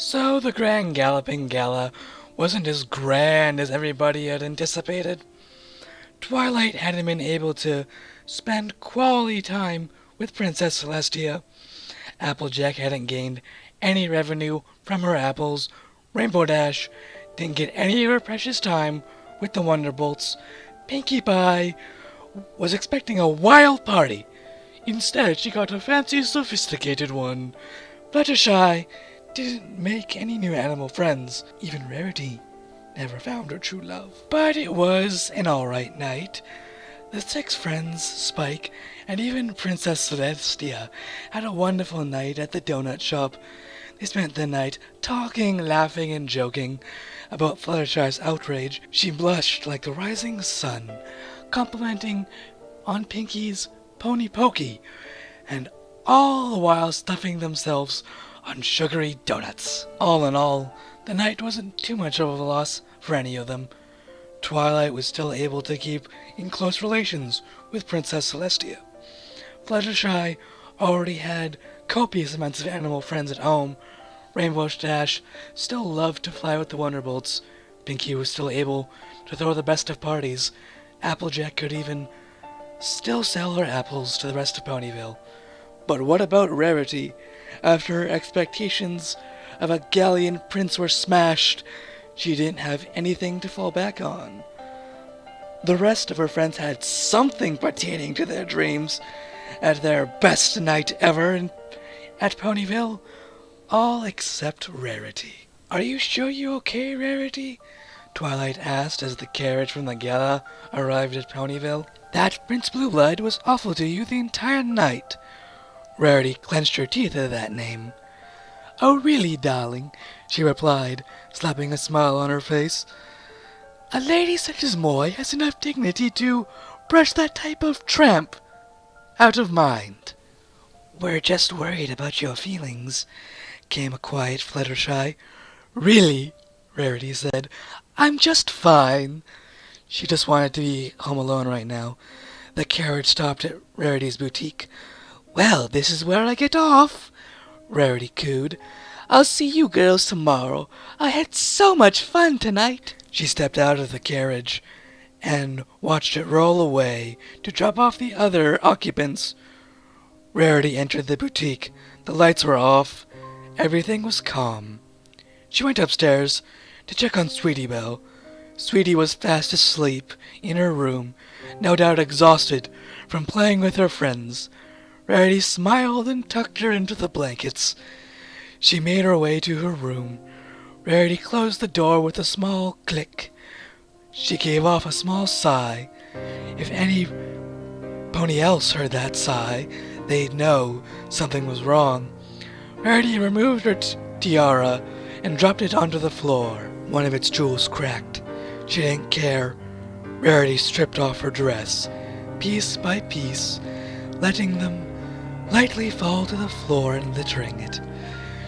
So the Grand Galloping Gala wasn't as grand as everybody had anticipated. Twilight hadn't been able to spend quality time with Princess Celestia. Applejack hadn't gained any revenue from her apples. Rainbow Dash didn't get any of her precious time with the Wonderbolts. Pinkie Pie was expecting a wild party. Instead, she got a fancy, sophisticated one. Fluttershy didn't make any new animal friends. Even Rarity never found her true love. But it was an alright night. The six friends, Spike, and even Princess Celestia had a wonderful night at the donut shop. They spent the night talking, laughing, and joking about Fluttershy's outrage. She blushed like the rising sun, complimenting on Pinkie's Pony Pokey, and all the while stuffing themselves on sugary donuts. All in all, the night wasn't too much of a loss for any of them. Twilight was still able to keep in close relations with Princess Celestia. Fluttershy already had copious amounts of animal friends at home. Rainbow Dash still loved to fly with the Wonderbolts. Pinkie was still able to throw the best of parties. Applejack could even still sell her apples to the rest of Ponyville. But what about Rarity? After her expectations of a gallant prince were smashed, she didn't have anything to fall back on. The rest of her friends had something pertaining to their dreams at their best night ever at Ponyville, all except Rarity. "Are you sure you're okay, Rarity?" Twilight asked as the carriage from the gala arrived at Ponyville. "That Prince Blueblood was awful to you the entire night." Rarity clenched her teeth at that name. "Oh, really, darling?" she replied, slapping a smile on her face. "A lady such as Moy has enough dignity to brush that type of tramp out of mind." "We're just worried about your feelings," came a quiet Fluttershy. "Really?" Rarity said. "I'm just fine." She just wanted to be home alone right now. The carriage stopped at Rarity's boutique. "Well, this is where I get off," Rarity cooed. "I'll see you girls tomorrow. I had so much fun tonight." She stepped out of the carriage and watched it roll away to drop off the other occupants. Rarity entered the boutique. The lights were off. Everything was calm. She went upstairs to check on Sweetie Belle. Sweetie was fast asleep in her room, no doubt exhausted from playing with her friends. Rarity smiled and tucked her into the blankets. She made her way to her room. Rarity closed the door with a small click. She gave off a small sigh. If any pony else heard that sigh, they'd know something was wrong. Rarity removed her tiara and dropped it onto the floor. One of its jewels cracked. She didn't care. Rarity stripped off her dress, piece by piece, letting them lightly fall to the floor and littering it.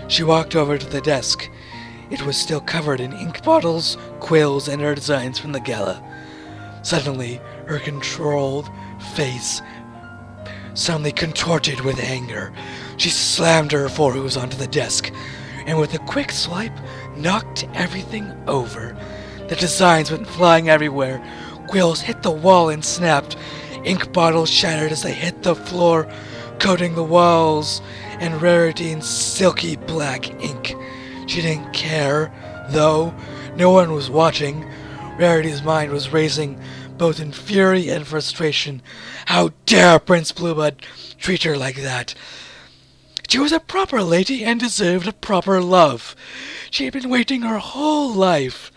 She walked over to the desk. It was still covered in ink bottles, quills, and her designs from the gala. Suddenly, her controlled face suddenly contorted with anger. She slammed her forearms onto the desk, and with a quick swipe, knocked everything over. The designs went flying everywhere. Quills hit the wall and snapped. Ink bottles shattered as they hit the floor, coating the walls and Rarity in silky black ink. She didn't care, though. No one was watching. Rarity's mind was racing, both in fury and frustration. How dare Prince Blueblood treat her like that? She was a proper lady and deserved a proper love. She had been waiting her whole life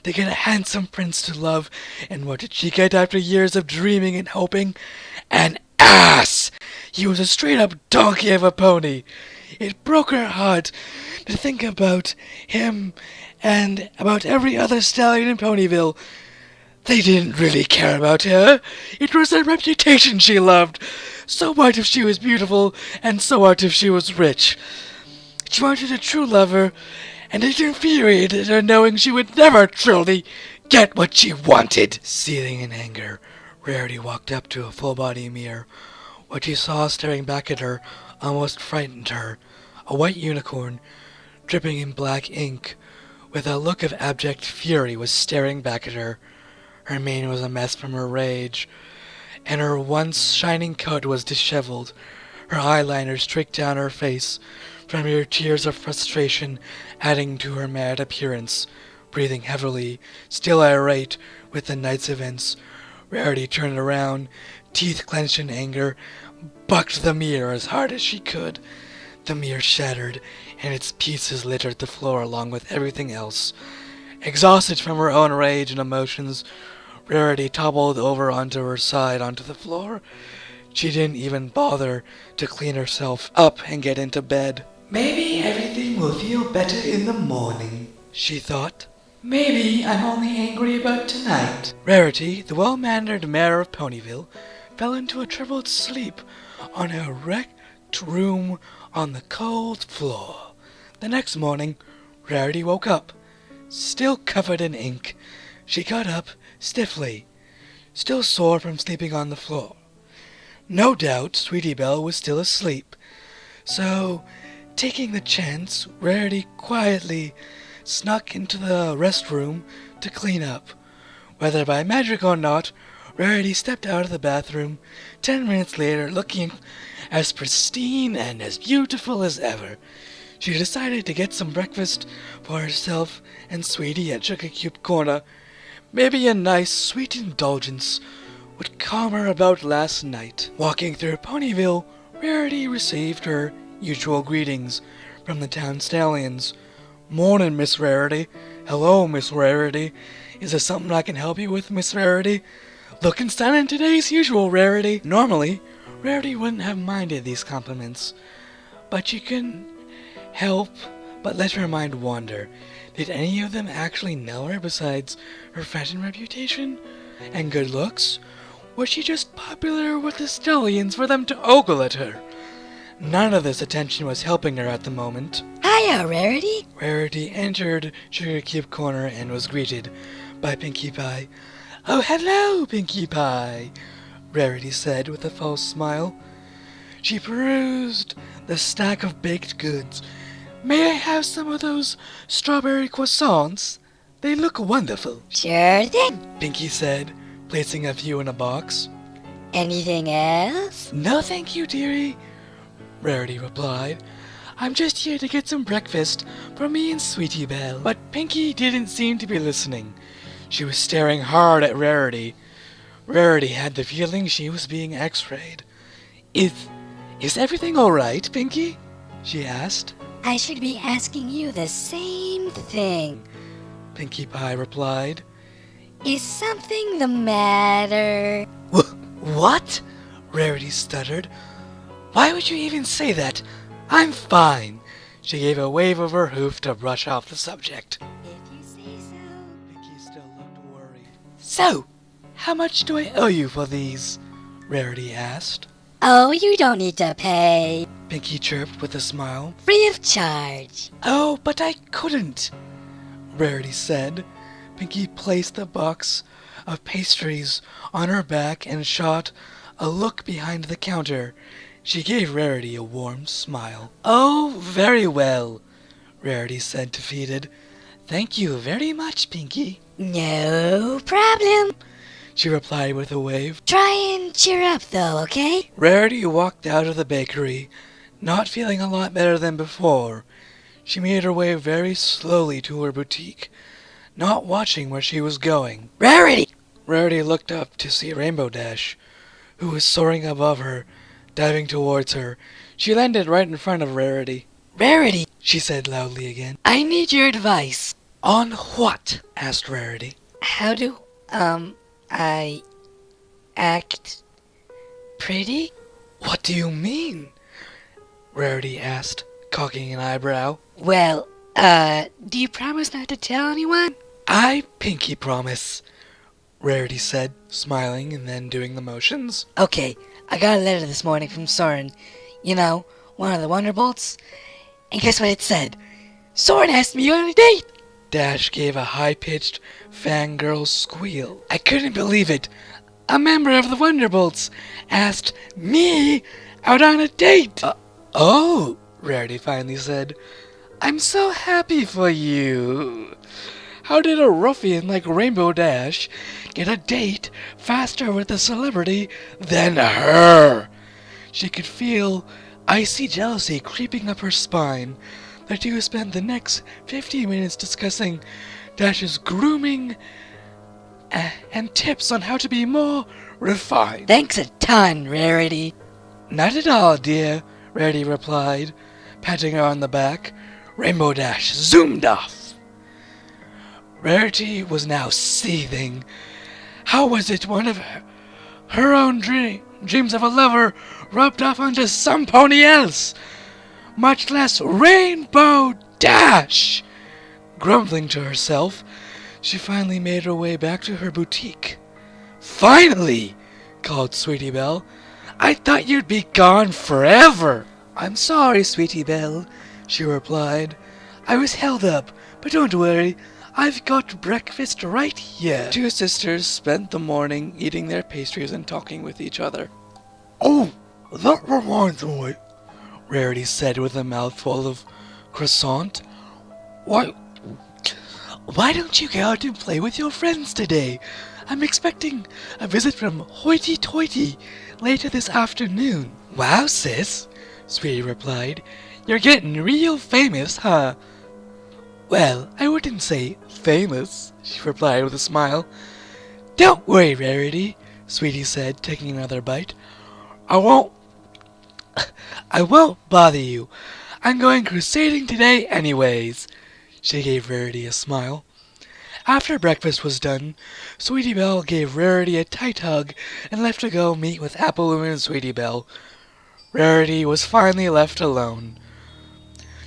to get a handsome prince to love, and what did she get after years of dreaming and hoping? An ass! He was a straight-up donkey of a pony. It broke her heart to think about him and about every other stallion in Ponyville. They didn't really care about her. It was their reputation she loved. So what if she was beautiful, and so what if she was rich? She wanted a true lover, and it infuriated her knowing she would never truly get what she wanted. Seething in anger, Rarity walked up to a full-body mirror. What she saw staring back at her almost frightened her. A white unicorn, dripping in black ink, with a look of abject fury, was staring back at her. Her mane was a mess from her rage, and her once shining coat was disheveled. Her eyeliner streaked down her face from mere tears of frustration, adding to her mad appearance. Breathing heavily, still irate with the night's events, Rarity turned around, teeth clenched in anger, bucked the mirror as hard as she could. The mirror shattered, and its pieces littered the floor along with everything else. Exhausted from her own rage and emotions, Rarity toppled over onto her side onto the floor. She didn't even bother to clean herself up and get into bed. Maybe everything will feel better in the morning, she thought. Maybe I'm only angry about tonight. Rarity, the well-mannered mayor of Ponyville, fell into a troubled sleep on a wrecked room on the cold floor. The next morning, Rarity woke up, still covered in ink. She got up stiffly, still sore from sleeping on the floor. No doubt Sweetie Belle was still asleep, so, taking the chance, Rarity quietly snuck into the restroom to clean up. Whether by magic or not, Rarity stepped out of the bathroom 10 minutes later looking as pristine and as beautiful as ever. She decided to get some breakfast for herself and Sweetie at Sugar Cube Corner. Maybe a nice, sweet indulgence would calm her about last night. Walking through Ponyville, Rarity received her usual greetings from the town stallions. "Morning, Miss Rarity." "Hello, Miss Rarity." "Is there something I can help you with, Miss Rarity?" "Looking stunning today as usual, Rarity." Normally, Rarity wouldn't have minded these compliments, but she couldn't help but let her mind wander. Did any of them actually know her besides her fashion reputation and good looks? Was she just popular with the stallions for them to ogle at her? None of this attention was helping her at the moment. Hiya, Rarity. Rarity entered Sugar Cube Corner and was greeted by Pinkie Pie. "Oh, hello, Pinkie Pie," Rarity said with a false smile. She perused the stack of baked goods. "May I have some of those strawberry croissants? They look wonderful," Sure thing. Pinkie said, placing a few in a box. Anything else? "No, thank you, dearie," Rarity replied. "I'm just here to get some breakfast for me and Sweetie Belle." But Pinkie didn't seem to be listening. She was staring hard at Rarity. Rarity had the feeling she was being x-rayed. Is everything all right, Pinkie?" she asked. I should be asking you the same thing. Pinkie Pie replied. Is something the matter? What? Rarity stuttered. "Why would you even say that? I'm fine." She gave a wave of her hoof to brush off the subject. If you say so. Pinkie still looked worried. "So, how much do I owe you for these?" Rarity asked. Oh, you don't need to pay. Pinkie chirped with a smile. Free of charge. "Oh, but I couldn't," Rarity said. Pinkie placed the box of pastries on her back and shot a look behind the counter. She gave Rarity a warm smile. "Oh, very well," Rarity said, defeated. "Thank you very much, Pinkie." No problem. she replied with a wave. Try and cheer up, though, okay? Rarity walked out of the bakery, not feeling a lot better than before. She made her way very slowly to her boutique, not watching where she was going. Rarity! Rarity looked up to see Rainbow Dash, who was soaring above her, diving towards her. She landed right in front of Rarity. Rarity! she said loudly again. I need your advice. "On what?" asked Rarity. How do, I act pretty? "What do you mean?" Rarity asked, cocking an eyebrow. Well, do you promise not to tell anyone? "I Pinkie promise," Rarity said, smiling and then doing the motions. Okay, I got a letter this morning from Soren. You know, one of the Wonderbolts. And guess what it said? Soren asked me on a date! Dash gave a high-pitched fangirl squeal. "I couldn't believe it. A member of the Wonderbolts asked me out on a date." Oh, Rarity finally said. I'm so happy for you. How did a ruffian like Rainbow Dash get a date faster with a celebrity than her? She could feel icy jealousy creeping up her spine. The two spent the next 15 minutes discussing Dash's grooming and tips on how to be more refined. Thanks a ton, Rarity. Not at all, dear, Rarity replied, patting her on the back. Rainbow Dash zoomed off. Rarity was now seething. How was it one of her own dreams of a lover rubbed off onto some pony else? Much less Rainbow Dash! Grumbling to herself, she finally made her way back to her boutique. Finally! Called Sweetie Belle. I thought you'd be gone forever. I'm sorry, Sweetie Belle, she replied. I was held up, but don't worry, I've got breakfast right here. Two sisters spent the morning eating their pastries and talking with each other. Oh, that reminds me, Rarity said with a mouthful of croissant. Why don't you go out and play with your friends today? I'm expecting a visit from Hoity Toity later this afternoon. Wow, sis, Sweetie replied. You're getting real famous, huh? Well, I wouldn't say famous, she replied with a smile. Don't worry, Rarity, Sweetie said, taking another bite. I won't bother you. I'm going crusading today anyways. She gave Rarity a smile. After breakfast was done, Sweetie Belle gave Rarity a tight hug and left to go meet with Applewoman and Sweetie Belle. Rarity was finally left alone.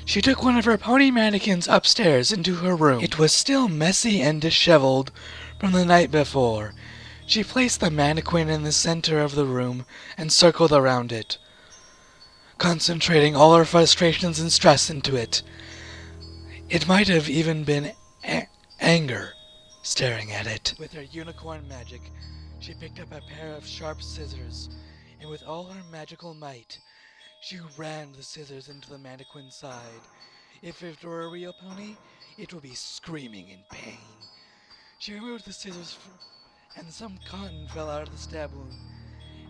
She took one of her pony mannequins upstairs into her room. It was still messy and disheveled from the night before. She placed the mannequin in the center of the room and circled around it, concentrating all her frustrations and stress into it. It might have even been anger staring at it. With her unicorn magic, she picked up a pair of sharp scissors, and with all her magical might, she rammed the scissors into the mannequin's side. If it were a real pony, it would be screaming in pain. She removed the scissors and some cotton fell out of the stab wound.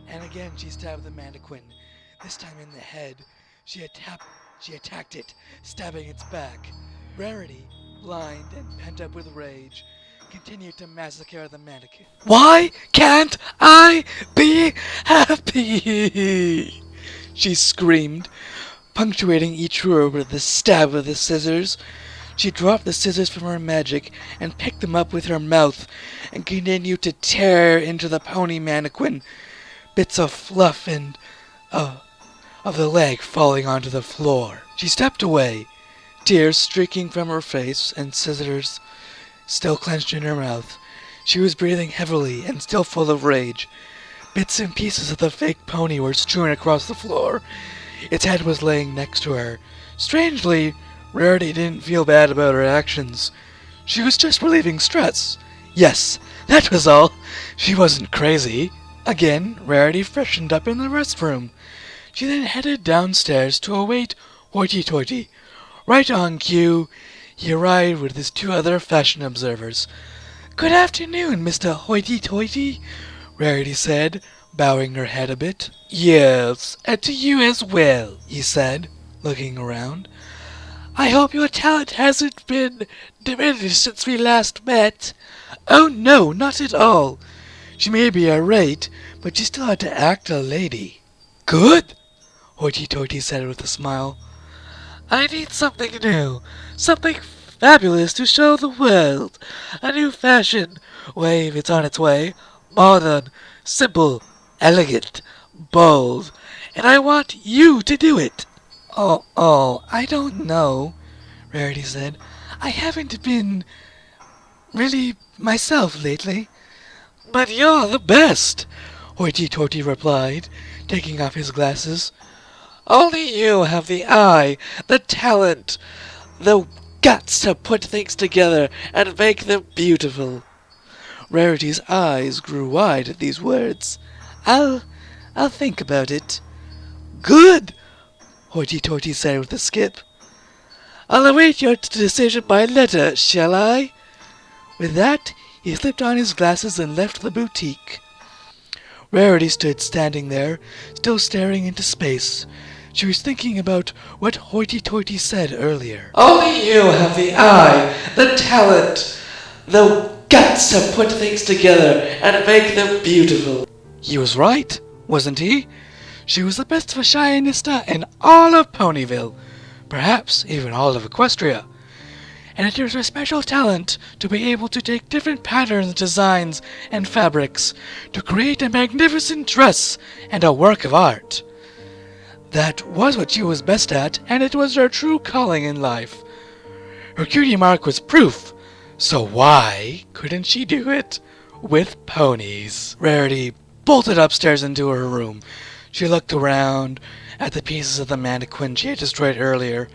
And again she stabbed the mannequin, this time in the head. She attacked it, stabbing its back. Rarity, blind and pent up with rage, continued to massacre the mannequin. Why can't I be happy? She screamed, punctuating each word with a stab of the scissors. She dropped the scissors from her magic and picked them up with her mouth and continued to tear into the pony mannequin, bits of fluff and of the leg falling onto the floor. She stepped away, tears streaking from her face and scissors still clenched in her mouth. She was breathing heavily and still full of rage. Bits and pieces of the fake pony were strewn across the floor. Its head was laying next to her. Strangely, Rarity didn't feel bad about her actions. She was just relieving stress. Yes, that was all. She wasn't crazy. Again, Rarity freshened up in the restroom. She then headed downstairs to await Hoity Toity. Right on cue, he arrived with his two other fashion observers. Good afternoon, Mr. Hoity Toity, Rarity said, bowing her head a bit. Yes, and to you as well, he said, looking around. I hope your talent hasn't been diminished since we last met. Oh no, not at all. She may be irate, but you still had to act a lady. Good, Hoity Toity said with a smile. I need something new, something fabulous to show the world. A new fashion wave is on its way. Modern, simple, elegant, bold, and I want you to do it. Oh, I don't know, Rarity said. I haven't been really myself lately. But you're the best, Hoity Toity replied, taking off his glasses. Only you have the eye, the talent, the guts to put things together and make them beautiful. Rarity's eyes grew wide at these words. I'll think about it. Good, Hoity Toity said with a skip. I'll await your decision by letter, shall I? With that, he slipped on his glasses and left the boutique. Rarity stood standing there, still staring into space. She was thinking about what Hoity-Toity said earlier. Only you have the eye, the talent, the guts to put things together and make them beautiful. He was right, wasn't he? She was the best fashionista in all of Ponyville, perhaps even all of Equestria. And it was her special talent to be able to take different patterns, designs, and fabrics to create a magnificent dress and a work of art. That was what she was best at, and it was her true calling in life. Her cutie mark was proof, so why couldn't she do it with ponies? Rarity bolted upstairs into her room. She looked around at the pieces of the mannequin she had destroyed earlier.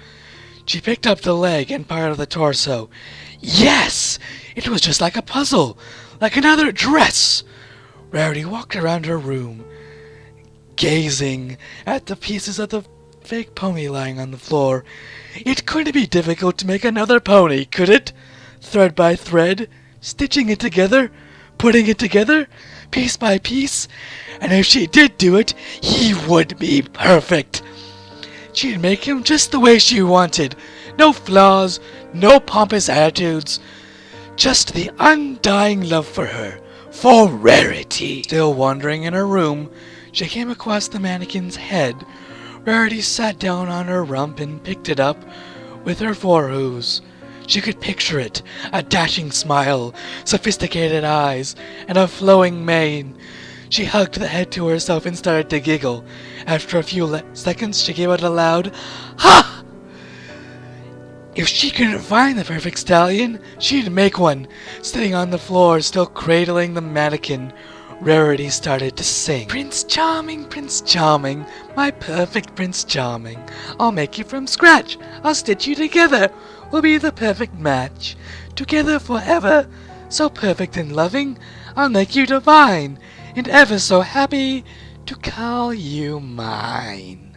She picked up the leg and part of the torso. Yes! It was just like a puzzle, like another dress. Rarity walked around her room, gazing at the pieces of the fake pony lying on the floor. It couldn't be difficult to make another pony, could it? Thread by thread, stitching it together, putting it together, piece by piece. And if she did do it, he would be perfect. She'd make him just the way she wanted. No flaws, no pompous attitudes. Just the undying love for her, for Rarity. Still wandering in her room, she came across the mannequin's head. Rarity sat down on her rump and picked it up with her forehooves. She could picture it, a dashing smile, sophisticated eyes, and a flowing mane. She hugged the head to herself and started to giggle. After a few seconds, she gave out a loud, "Ha!" If she couldn't find the perfect stallion, she'd make one. Sitting on the floor, still cradling the mannequin, Rarity started to sing. Prince Charming, my perfect Prince Charming. I'll make you from scratch. I'll stitch you together. We'll be the perfect match. Together forever, so perfect and loving. I'll make you divine, and ever so happy to call you mine.